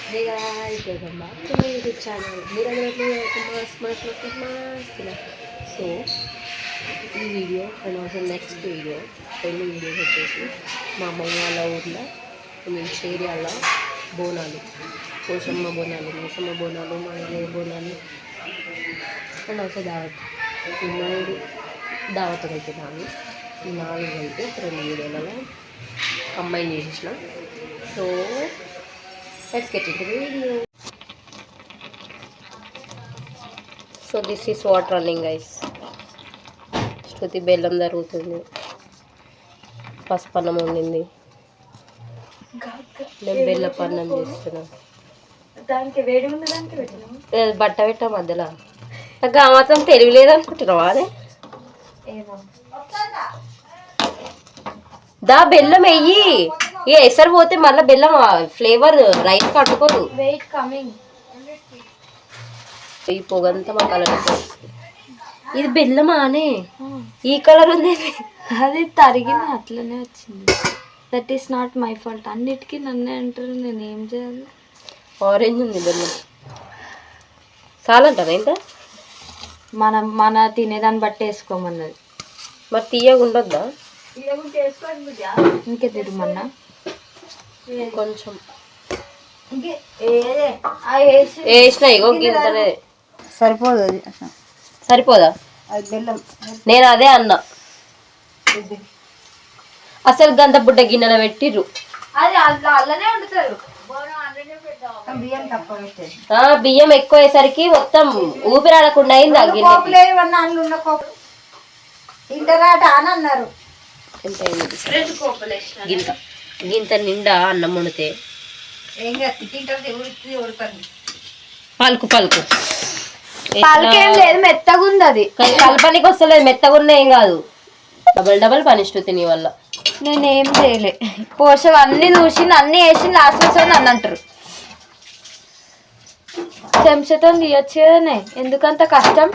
Hey guys, welcome back to my YouTube channel. మీరందరూ so ఈ video and also next video రెండు videos వచ్చేసి మా అమ్మమ్మ వాళ్ళ ఊర్లో మేము చేరియాల బోనాలు పోషమ్మ బోనాలు మోసమ్మ బోనాలు మా బోనాలు అండ్ ఆల్సో దావత్ ఈ మూడు దావతలు అయితే నాలుగు ఈ నాలుగు అయితే రెండు వీడియోలలో కంబైన్ చేసేసిన. So let's get into the video. So this is what running guys. శృతి బెల్లం జరుగుతుంది, పసుపన్నం వండింది, నేను బెల్ల పన్నం చేస్తున్నా. దానికి వేడి ఉన్న దానికి పెట్టినా బట్ట పెట్టా మధ్యలో. నాకు ఆ మాత్రం తెలివి లేదనుకుంటున్నావా? అదే దా బెల్లం వెయ్యి, ఇక ఎసరు పోతే మళ్ళీ బెల్లం ఫ్లేవర్ రైస్ కట్టుకోదు. వెయిట్ కమింగ్ ఈ పొగంతా మా కలర్ ఇది బెల్లం ఆనే ఈ కలర్ ఉంది. అది తరిగిన అట్లనే వచ్చింది. That is not my fault. అన్నిటికీ నన్నే అంటారు, నేను ఏం చేయాలి? ఆరెంజ్ ఉంది బెల్లం చాలంటారా ఇంత? మన తినేదాన్ని బట్టి వేసుకోమన్నది. మరి తీయగా ఉండొద్దా? ఇంకే తిరుమన్నా కొంచెం వేసిన ఇగో గింతనే సరిపోదు. అది సరిపోదా? బెల్లం నేను అదే అన్నా. అసలు గంత బుడ్డ గిన్నెలో పెట్టిర్రు. అది అల్లనే వండుతారు. బియ్యం ఎక్కువ అయ్యేసరికి మొత్తం ఊపిరాడకుండా అయింది. అన్నారు ఎంత గింత గింత నిండా అన్నం వండితే పలుకు పలుకు పలుకేం లేదు, మెత్తగా ఉంది. అది కలపనికి వస్తలేదు, మెత్తగా ఉన్న ఏం కాదు. డబల్ డబల్ పనిష్ట నీ వల్ల. నేనేం చేయలే. పోషక అన్ని చూసింది, అన్ని వేసి లాస్ట్ వస్తుంది అని అంటారు. చెంచతో తీయచ్చు కదనే, ఎందుకంత కష్టం?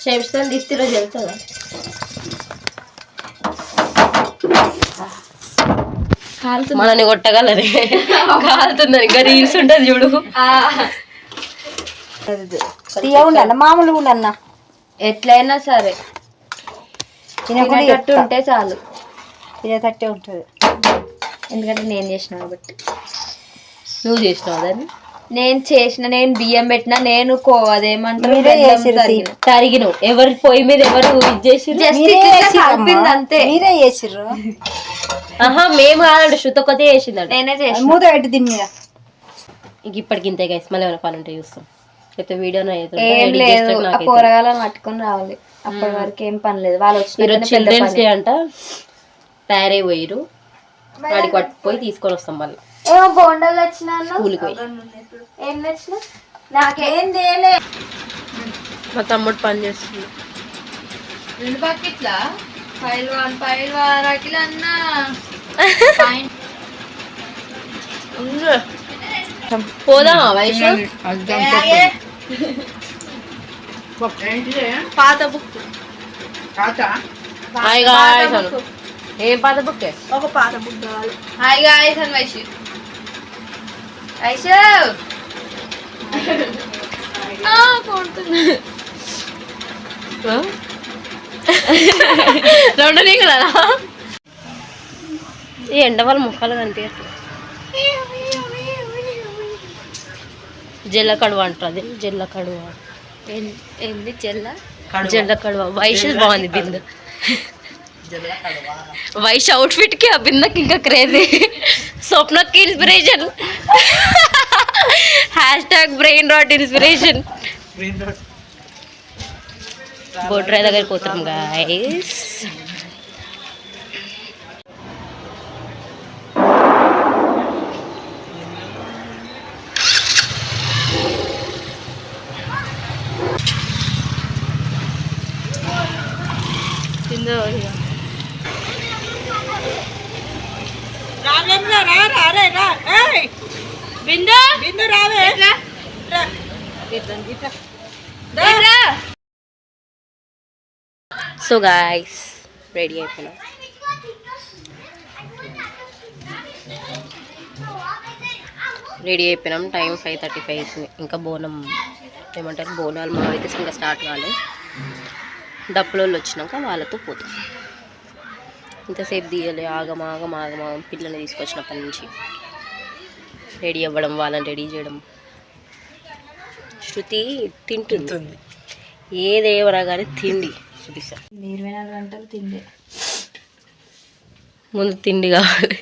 చెంచతో తీస్తే జరుగుతుందా? మనని కొట్టగలరే, కాలుతుందని ఇంకా రీల్స్ ఉంటుంది చూడు. మామూలు అన్న ఎట్లయినా సరే తినట్టు ఉంటే చాలు. తినేటట్టే ఉంటుంది, ఎందుకంటే నేను చేసిన కాబట్టి. నువ్వు చేసినావు దాన్ని? నేను బియ్యం పెట్టినా, నేను అదేమంటారు తరిగిను. ఎవరి పొయ్యి మీద ఎవరు ఇది చేసిర్రు? అంతే. మీరే చేసిర్రు? ఆహా మేము కాదండి, శృతి ఒకటే చేసిందండి. నేనే చేసిన. మూత పెట్టి దీని మీద. ఇంక ఇప్పటికి ఇంతే గైస్, మళ్ళీ ఏమైనా పని ఉంటే చూస్తాం. అయితే వీడియో ఏం లేదు, కూరగాయలను పట్టుకొని రావాలి. అప్పటి వరకు ఏం పని లేదు. వాళ్ళు వచ్చిన చిల్డ్రన్స్ డే అంట, తయారై పోయిరు. వాడికి పట్టుకుపోయి తీసుకొని వస్తాం మళ్ళీ. ఏమో బోండాలు వచ్చినా స్కూల్కి పోయి. ఏం నచ్చినా నాకేం చేయలే. మా తమ్ముడు పని చేస్తుంది. 2 బకెట్ల పైలు అరకిలో అన్నా పోదామా వయసు? పాత బుక్. ఏం పాత బుక్? ఒక పాత బుక్ కావాలి. హాయ్ గాయ్స్ అని వైషు రెండు కదా ఈ ఎండ వాళ్ళ ముఖాలు కనిపించట్లేదు. జల్ల కడువ అంటారు. జల్ల కడువ ఏంది? జల్ల కడువ. వైష్ బాగుంది బిందు. వైష్ అవుట్ఫిట్ కి ఆ బిందకి ఇంకా క్రేజీ. స్వప్నకి ఇన్స్పిరేషన్. #brain rot inspiration. బోట్రాయ్ దగ్గరికి పోతాం గాయస్. బిందు రావే. సో గాయస్ రెడీ అయిపోయినా. రెడీ అయిపోయినాం. టైం 5:35 అవుతుంది. ఇంకా బోనం ఏమంటారు బోనాలు మా అయితే ఇంకా స్టార్ట్ కాలే. డప్పులోళ్ళు వచ్చినాక వాళ్ళతో పోతాం. ఇంతసేపు తీయాలి. ఆగమాగం పిల్లల్ని తీసుకొచ్చినప్పటి నుంచి రెడీ అవ్వడం, వాళ్ళని రెడీ చేయడం. శృతి తింటుంది. ఏదేవరా కానీ తిండి చూపిస్తా. 24 గంటలు తిండి. ముందు తిండి కావాలి.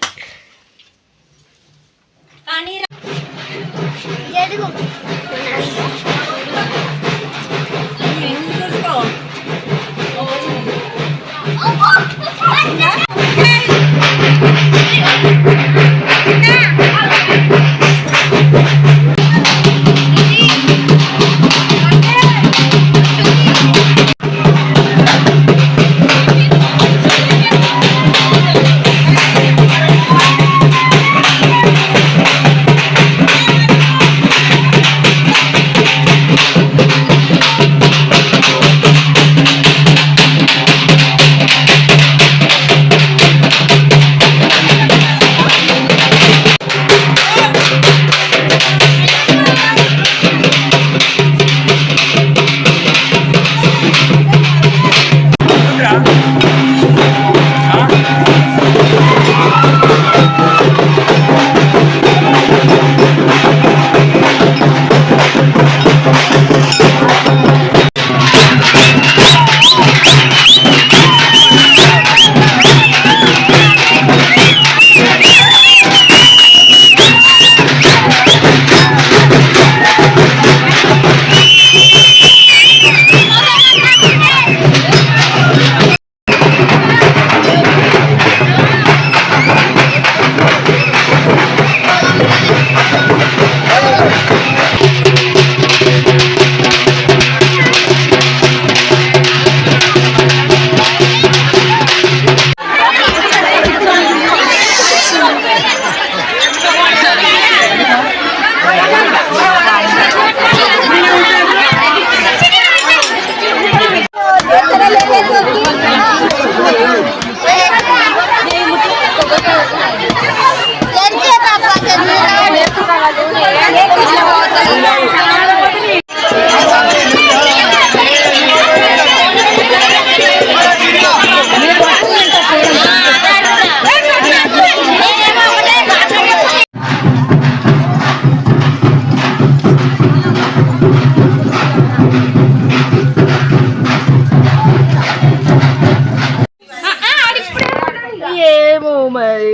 ఏమో మరి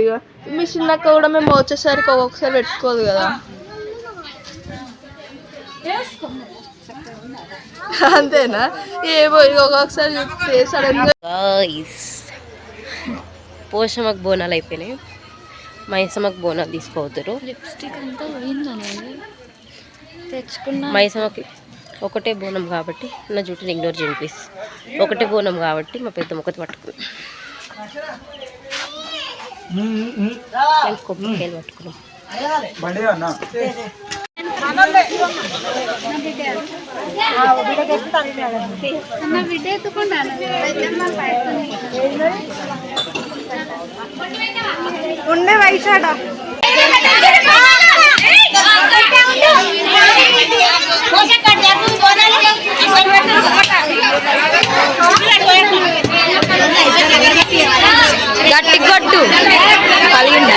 మీ చిన్నక్క కూడా మేము వచ్చేసరికి ఒక్కొక్కసారి పెట్టుకోదు కదా. అంతేనా? ఏమో ఇక ఒక్కొక్కసారి చూస్తే సడన్గా. పోషమ్మకు బోనాలు అయిపోయినాయి. మైసమ్మకు బోనాలు తీసుకోవద్దురు. లిప్స్టిక్ అంతా పోయిందని తెచ్చుకున్నా. మైసమ్మకి ఒకటే బోనం కాబట్టి నా జుట్టుని ఇగ్నోర్ చేయండి ప్లీజ్. ఒకటే బోనం కాబట్టి మా పెద్ద మొక్కతి పట్టుకున్నాం. కొబ్బరికాయలు పట్టుకున్నాం. ఉండే వైశాడ గట్టి కొట్టు పలిగిందా?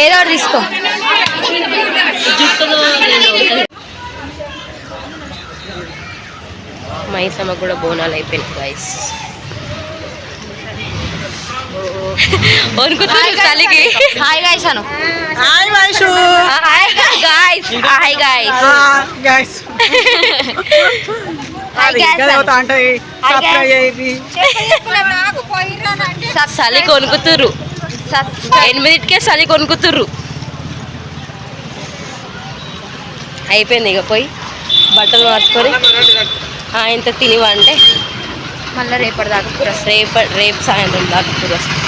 ఏదో ఒకటి తీసుకో. మైసమ్మకు కూడా బోనాలు అయిపోయినాయి గైస్. చలికి hi guys Anu. Hi Vaishu. Hi guys. Hi guys. Guys చలి కొనుక్కుతుర్రు. 8కే చలి కొనుక్కుతుర్రు. అయిపోయింది ఇక పోయి బట్టలు మార్చుకొని ఇంత తినివా అంటే మళ్ళీ రేపటి దాకా రేపు సాయంత్రం దాకా వస్తుంది.